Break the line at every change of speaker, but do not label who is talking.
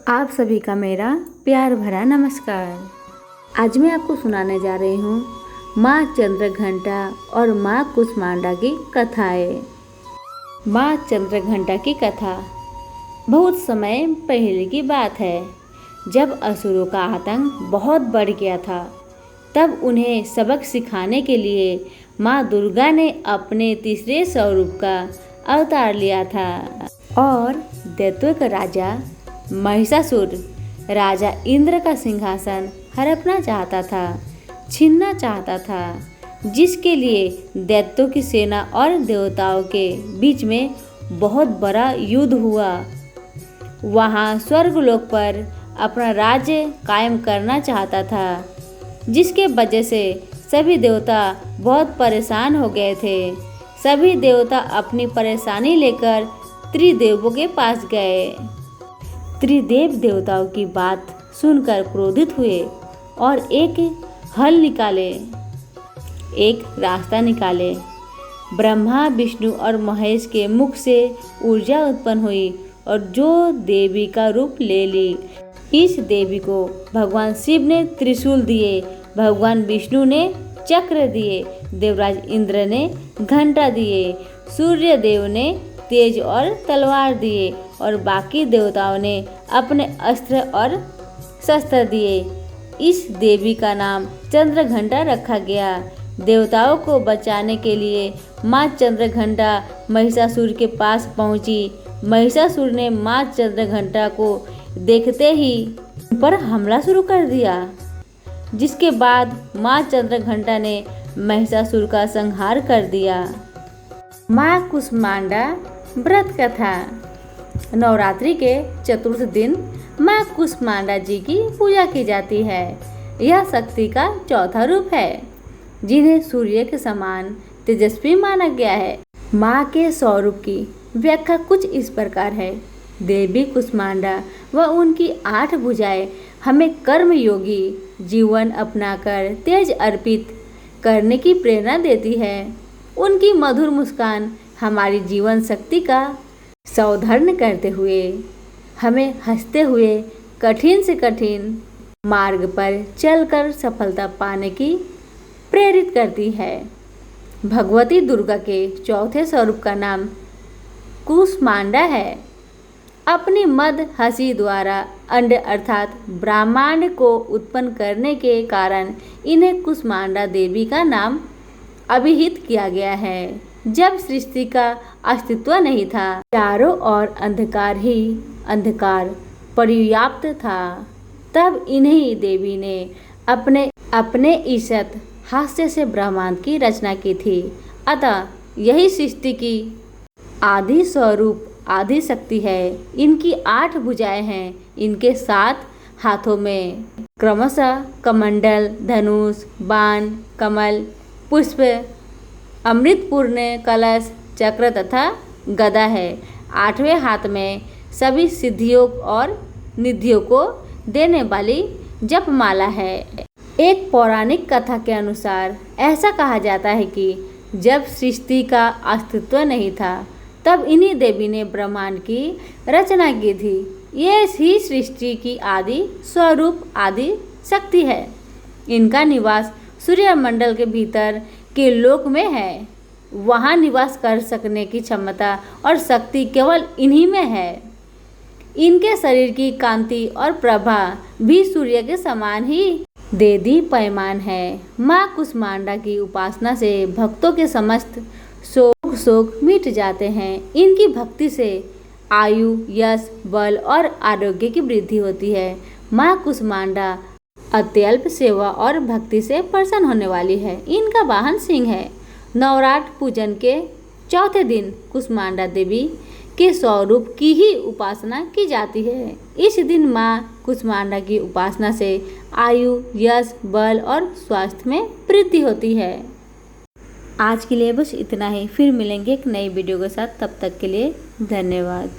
आप सभी का मेरा प्यार भरा नमस्कार। आज मैं आपको सुनाने जा रही हूँ माँ चंद्रघंटा और माँ कुष्मांडा की कथाएं। माँ चंद्रघंटा की कथा बहुत समय पहले की बात है, जब असुरों का आतंक बहुत बढ़ गया था। तब उन्हें सबक सिखाने के लिए माँ दुर्गा ने अपने तीसरे स्वरूप का अवतार लिया था और दैत्यों का राजा महिषासुर राजा इंद्र का सिंहासन हड़पना चाहता था, छीनना चाहता था, जिसके लिए दैत्यों की सेना और देवताओं के बीच में बहुत बड़ा युद्ध हुआ। वहाँ स्वर्गलोक पर अपना राज्य कायम करना चाहता था, जिसके वजह से सभी देवता बहुत परेशान हो गए थे। सभी देवता अपनी परेशानी लेकर त्रिदेवों के पास गए। त्रिदेव देवताओं की बात सुनकर क्रोधित हुए और एक रास्ता निकाले। ब्रह्मा, विष्णु और महेश के मुख से ऊर्जा उत्पन्न हुई और जो देवी का रूप ले ली। इस देवी को भगवान शिव ने त्रिशूल दिए, भगवान विष्णु ने चक्र दिए, देवराज इंद्र ने घंटा दिए, सूर्य देव ने तेज और तलवार दिए और बाकी देवताओं ने अपने अस्त्र और शस्त्र दिए। इस देवी का नाम चंद्रघंटा रखा गया। देवताओं को बचाने के लिए माँ चंद्रघंटा महिषासुर के पास पहुंची। महिषासुर ने माँ चंद्रघंटा को देखते ही उन पर हमला शुरू कर दिया, जिसके बाद माँ चंद्रघंटा ने महिषासुर का संहार कर दिया। माँ कुष्मांडा व्रत कथा। नवरात्रि के चतुर्थ दिन माँ कुष्मांडा जी की पूजा की जाती है। यह शक्ति का चौथा रूप है, जिन्हें सूर्य के समान तेजस्वी माना गया है। माँ के स्वरूप की व्याख्या कुछ इस प्रकार है। देवी कुष्मांडा व उनकी 8 भुजाएं हमें कर्मयोगी जीवन अपनाकर तेज अर्पित करने की प्रेरणा देती है। उनकी मधुर मुस्कान हमारी जीवन शक्ति का सौधर्न करते हुए हमें हंसते हुए कठिन से कठिन मार्ग पर चलकर सफलता पाने की प्रेरित करती है। भगवती दुर्गा के चौथे स्वरूप का नाम कुष्मांडा है। अपनी मद हंसी द्वारा अंड अर्थात ब्रह्मांड को उत्पन्न करने के कारण इन्हें कुष्मांडा देवी का नाम अभिहित किया गया है। जब सृष्टि का अस्तित्व नहीं था, चारों ओर अंधकार ही अंधकार पर्याप्त था, तब इन्हीं देवी ने अपने ईशत हास्य से ब्रह्मांड की रचना की थी। अतः यही सृष्टि की आदि स्वरूप आदि शक्ति है। इनकी 8 भुजाएं हैं। इनके 7 हाथों में क्रमशः कमंडल, धनुष, बाण, कमल, पुष्प, अमृतपूर्ण कलश, चक्र तथा गदा है। 8वें हाथ में सभी सिद्धियों और निधियों को देने वाली जपमाला है। एक पौराणिक कथा के अनुसार ऐसा कहा जाता है कि जब सृष्टि का अस्तित्व नहीं था, तब इन्हीं देवी ने ब्रह्मांड की रचना की थी। ये ही सृष्टि की आदि स्वरूप आदि शक्ति है। इनका निवास सूर्यमंडल के भीतर के लोक में है। वहाँ निवास कर सकने की क्षमता और शक्ति केवल इन्हीं में है। इनके शरीर की कांति और प्रभा भी सूर्य के समान ही देदीप्यमान है। माँ कुष्मांडा की उपासना से भक्तों के समस्त शोक मिट जाते हैं। इनकी भक्ति से आयु, यश, बल और आरोग्य की वृद्धि होती है। माँ कुष्मांडा अत्यल्प सेवा और भक्ति से प्रसन्न होने वाली है। इनका वाहन सिंह है। नवरात्र पूजन के चौथे दिन कुष्मांडा देवी के स्वरूप की ही उपासना की जाती है। इस दिन माँ कुष्मांडा की उपासना से आयु, यश, बल और स्वास्थ्य में वृद्धि होती है। आज के लिए बस इतना ही। फिर मिलेंगे एक नई वीडियो के साथ। तब तक के लिए धन्यवाद।